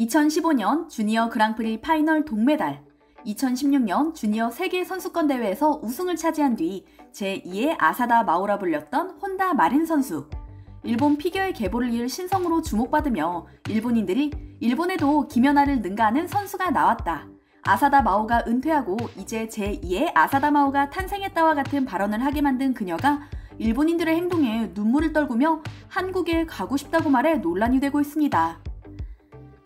2015년 주니어 그랑프리 파이널 동메달, 2016년 주니어 세계선수권대회에서 우승을 차지한 뒤 제2의 아사다 마오라 불렸던 혼다 마린 선수. 일본 피겨의 계보를 이을 신성으로 주목받으며 일본인들이 일본에도 김연아를 능가하는 선수가 나왔다. 아사다 마오가 은퇴하고 이제 제2의 아사다 마오가 탄생했다와 같은 발언을 하게 만든 그녀가 일본인들의 행동에 눈물을 떨구며 한국에 가고 싶다고 말해 논란이 되고 있습니다.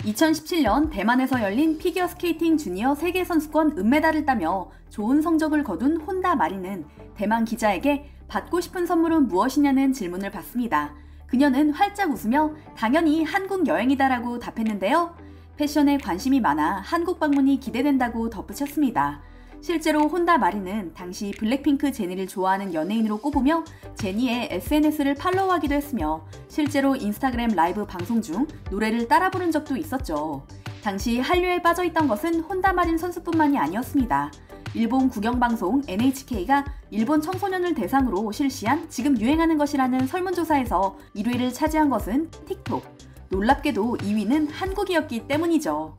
2017년 대만에서 열린 피겨스케이팅 주니어 세계선수권 은메달을 따며 좋은 성적을 거둔 혼다 마린은 대만 기자에게 받고 싶은 선물은 무엇이냐는 질문을 받습니다. 그녀는 활짝 웃으며 당연히 한국 여행이다라고 답했는데요. 패션에 관심이 많아 한국 방문이 기대된다고 덧붙였습니다. 실제로 혼다 마린은 당시 블랙핑크 제니를 좋아하는 연예인으로 꼽으며 제니의 SNS를 팔로우하기도 했으며 실제로 인스타그램 라이브 방송 중 노래를 따라 부른 적도 있었죠. 당시 한류에 빠져있던 것은 혼다 마린 선수뿐만이 아니었습니다. 일본 국영방송 NHK가 일본 청소년을 대상으로 실시한 지금 유행하는 것이라는 설문조사에서 1위를 차지한 것은 틱톡. 놀랍게도 2위는 한국이었기 때문이죠.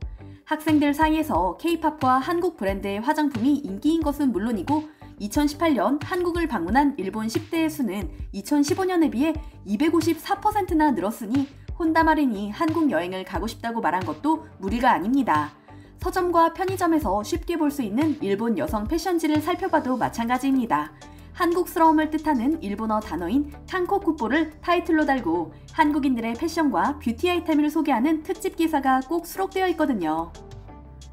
학생들 사이에서 K-팝과 한국 브랜드의 화장품이 인기인 것은 물론이고 2018년 한국을 방문한 일본 10대의 수는 2015년에 비해 254%나 늘었으니 혼다 마린이 한국 여행을 가고 싶다고 말한 것도 무리가 아닙니다. 서점과 편의점에서 쉽게 볼 수 있는 일본 여성 패션지를 살펴봐도 마찬가지입니다. 한국스러움을 뜻하는 일본어 단어인 칸코쿠뽀를 타이틀로 달고 한국인들의 패션과 뷰티 아이템을 소개하는 특집 기사가 꼭 수록되어 있거든요.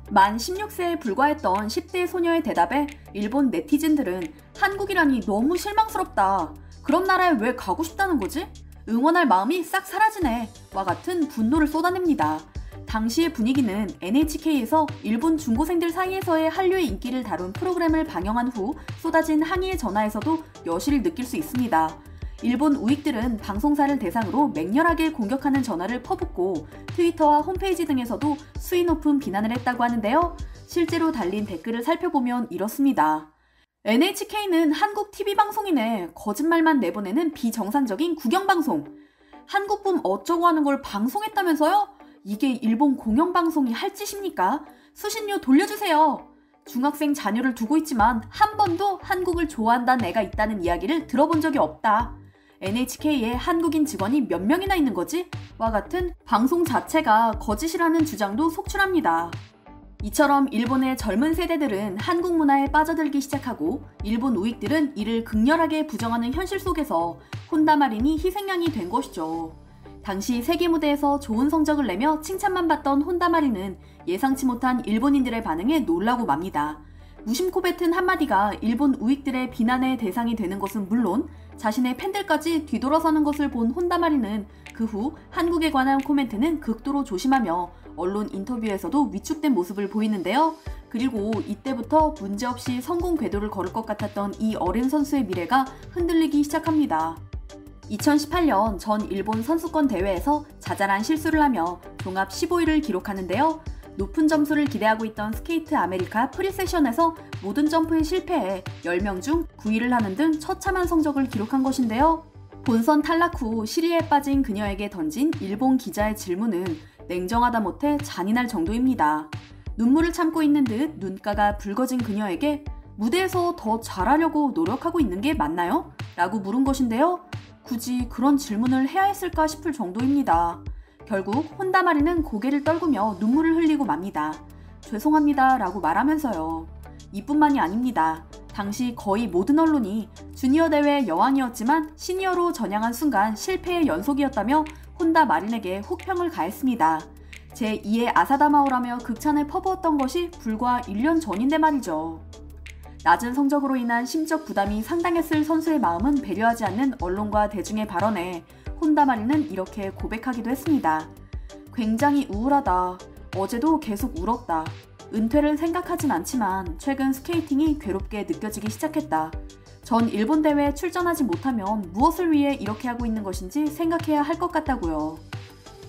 만 16세에 불과했던 10대 소녀의 대답에 일본 네티즌들은 한국이라니 너무 실망스럽다. 그런 나라에 왜 가고 싶다는 거지? 응원할 마음이 싹 사라지네. 와 같은 분노를 쏟아냅니다. 당시의 분위기는 NHK에서 일본 중고생들 사이에서의 한류의 인기를 다룬 프로그램을 방영한 후 쏟아진 항의의 전화에서도 여실히 느낄 수 있습니다. 일본 우익들은 방송사를 대상으로 맹렬하게 공격하는 전화를 퍼붓고 트위터와 홈페이지 등에서도 수위 높은 비난을 했다고 하는데요. 실제로 달린 댓글을 살펴보면 이렇습니다. NHK는 한국 TV방송이네. 거짓말만 내보내는 비정상적인 국영방송. 한국분 어쩌고 하는 걸 방송했다면서요? 이게 일본 공영방송이 할 짓입니까? 수신료 돌려주세요. 중학생 자녀를 두고 있지만 한 번도 한국을 좋아한다는 애가 있다는 이야기를 들어본 적이 없다. NHK에 한국인 직원이 몇 명이나 있는 거지? 와 같은 방송 자체가 거짓이라는 주장도 속출합니다. 이처럼 일본의 젊은 세대들은 한국 문화에 빠져들기 시작하고 일본 우익들은 이를 극렬하게 부정하는 현실 속에서 혼다 마린이 희생양이 된 것이죠. 당시 세계 무대에서 좋은 성적을 내며 칭찬만 받던 혼다 마린은 예상치 못한 일본인들의 반응에 놀라고 맙니다. 무심코 뱉은 한마디가 일본 우익들의 비난의 대상이 되는 것은 물론 자신의 팬들까지 뒤돌아서는 것을 본 혼다 마린은 그 후 한국에 관한 코멘트는 극도로 조심하며 언론 인터뷰에서도 위축된 모습을 보이는데요. 그리고 이때부터 문제없이 성공 궤도를 걸을 것 같았던 이 어린 선수의 미래가 흔들리기 시작합니다. 2018년 전 일본 선수권 대회에서 자잘한 실수를 하며 종합 15위를 기록하는데요. 높은 점수를 기대하고 있던 스케이트 아메리카 프리세션에서 모든 점프에 실패해 10명 중 9위를 하는 등 처참한 성적을 기록한 것인데요. 본선 탈락 후 시리에 빠진 그녀에게 던진 일본 기자의 질문은 냉정하다 못해 잔인할 정도입니다. 눈물을 참고 있는 듯 눈가가 붉어진 그녀에게 무대에서 더 잘하려고 노력하고 있는 게 맞나요? 라고 물은 것인데요. 굳이 그런 질문을 해야 했을까 싶을 정도입니다. 결국 혼다 마린은 고개를 떨구며 눈물을 흘리고 맙니다. 죄송합니다 라고 말하면서요. 이뿐만이 아닙니다. 당시 거의 모든 언론이 주니어 대회 여왕이었지만 시니어로 전향한 순간 실패의 연속이었다며 혼다 마린에게 혹평을 가했습니다. 제2의 아사다 마오라며 극찬을 퍼부었던 것이 불과 1년 전인데 말이죠. 낮은 성적으로 인한 심적 부담이 상당했을 선수의 마음은 배려하지 않는 언론과 대중의 발언에 혼다 마린은 이렇게 고백하기도 했습니다. 굉장히 우울하다. 어제도 계속 울었다. 은퇴를 생각하진 않지만 최근 스케이팅이 괴롭게 느껴지기 시작했다. 전 일본 대회에 출전하지 못하면 무엇을 위해 이렇게 하고 있는 것인지 생각해야 할 것 같다고요.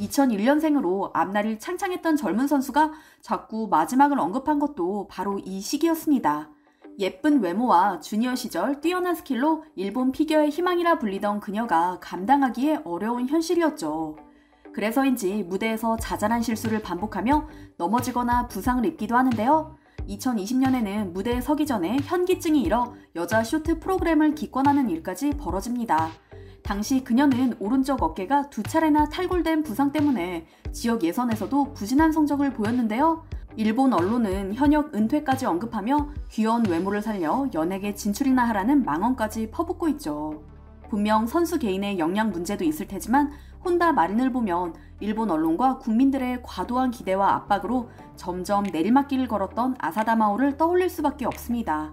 2001년생으로 앞날이 창창했던 젊은 선수가 자꾸 마지막을 언급한 것도 바로 이 시기였습니다. 예쁜 외모와 주니어 시절 뛰어난 스킬로 일본 피겨의 희망이라 불리던 그녀가 감당하기에 어려운 현실이었죠. 그래서인지 무대에서 자잘한 실수를 반복하며 넘어지거나 부상을 입기도 하는데요. 2020년에는 무대에 서기 전에 현기증이 일어 여자 쇼트 프로그램을 기권하는 일까지 벌어집니다. 당시 그녀는 오른쪽 어깨가 2차례나 탈골된 부상 때문에 지역 예선에서도 부진한 성적을 보였는데요. 일본 언론은 현역 은퇴까지 언급하며 귀여운 외모를 살려 연예계 진출이나 하라는 망언까지 퍼붓고 있죠. 분명 선수 개인의 역량 문제도 있을 테지만 혼다 마린을 보면 일본 언론과 국민들의 과도한 기대와 압박으로 점점 내리막길을 걸었던 아사다 마오를 떠올릴 수밖에 없습니다.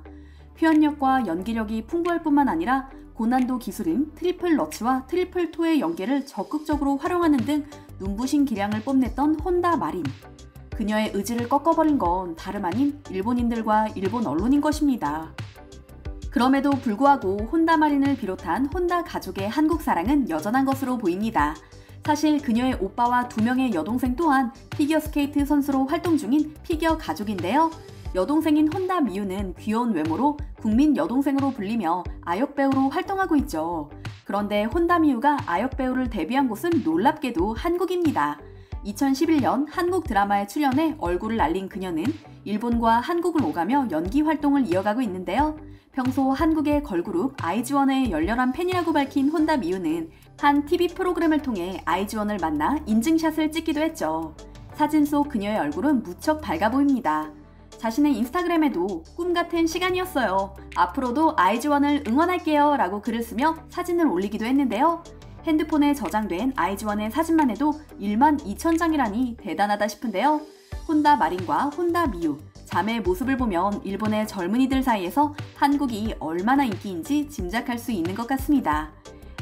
표현력과 연기력이 풍부할 뿐만 아니라 고난도 기술인 트리플 러치와 트리플 토의 연계를 적극적으로 활용하는 등 눈부신 기량을 뽐냈던 혼다 마린. 그녀의 의지를 꺾어버린 건 다름 아닌 일본인들과 일본 언론인 것입니다. 그럼에도 불구하고 혼다 마린을 비롯한 혼다 가족의 한국 사랑은 여전한 것으로 보입니다. 사실 그녀의 오빠와 2명의 여동생 또한 피겨스케이트 선수로 활동 중인 피겨 가족인데요. 여동생인 혼다 미유는 귀여운 외모로 국민 여동생으로 불리며 아역배우로 활동하고 있죠. 그런데 혼다 미유가 아역배우를 데뷔한 곳은 놀랍게도 한국입니다. 2011년 한국 드라마에 출연해 얼굴을 알린 그녀는 일본과 한국을 오가며 연기 활동을 이어가고 있는데요. 평소 한국의 걸그룹 아이즈원의 열렬한 팬이라고 밝힌 혼다 미유는 한 TV 프로그램을 통해 아이즈원을 만나 인증샷을 찍기도 했죠. 사진 속 그녀의 얼굴은 무척 밝아 보입니다. 자신의 인스타그램에도 꿈같은 시간이었어요. 앞으로도 아이즈원을 응원할게요 라고 글을 쓰며 사진을 올리기도 했는데요. 핸드폰에 저장된 아이즈원의 사진만 해도 12,000장이라니 대단하다 싶은데요. 혼다 마린과 혼다 미유, 자매의 모습을 보면 일본의 젊은이들 사이에서 한국이 얼마나 인기인지 짐작할 수 있는 것 같습니다.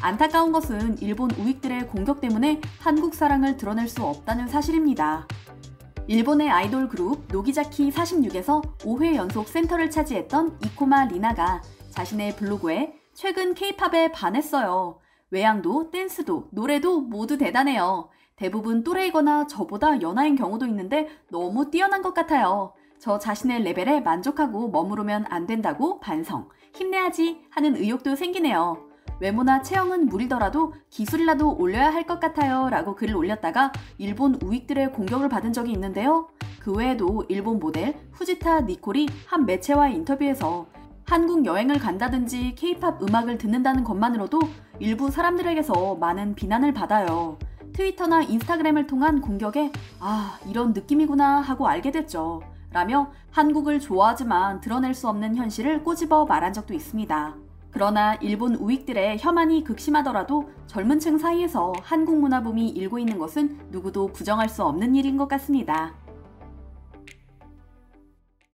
안타까운 것은 일본 우익들의 공격 때문에 한국 사랑을 드러낼 수 없다는 사실입니다. 일본의 아이돌 그룹 노기자키 46에서 5회 연속 센터를 차지했던 이코마 리나가 자신의 블로그에 최근 K-팝에 반했어요. 외양도, 댄스도, 노래도 모두 대단해요. 대부분 또래이거나 저보다 연하인 경우도 있는데 너무 뛰어난 것 같아요. 저 자신의 레벨에 만족하고 머무르면 안 된다고 반성, 힘내야지 하는 의욕도 생기네요. 외모나 체형은 무리더라도 기술이라도 올려야 할 것 같아요 라고 글을 올렸다가 일본 우익들의 공격을 받은 적이 있는데요. 그 외에도 일본 모델 후지타 니콜이 한 매체와의 인터뷰에서 한국 여행을 간다든지 K-팝 음악을 듣는다는 것만으로도 일부 사람들에게서 많은 비난을 받아요. 트위터나 인스타그램을 통한 공격에 이런 느낌이구나 하고 알게 됐죠. 라며 한국을 좋아하지만 드러낼 수 없는 현실을 꼬집어 말한 적도 있습니다. 그러나 일본 우익들의 혐한이 극심하더라도 젊은 층 사이에서 한국 문화붐이 일고 있는 것은 누구도 부정할 수 없는 일인 것 같습니다.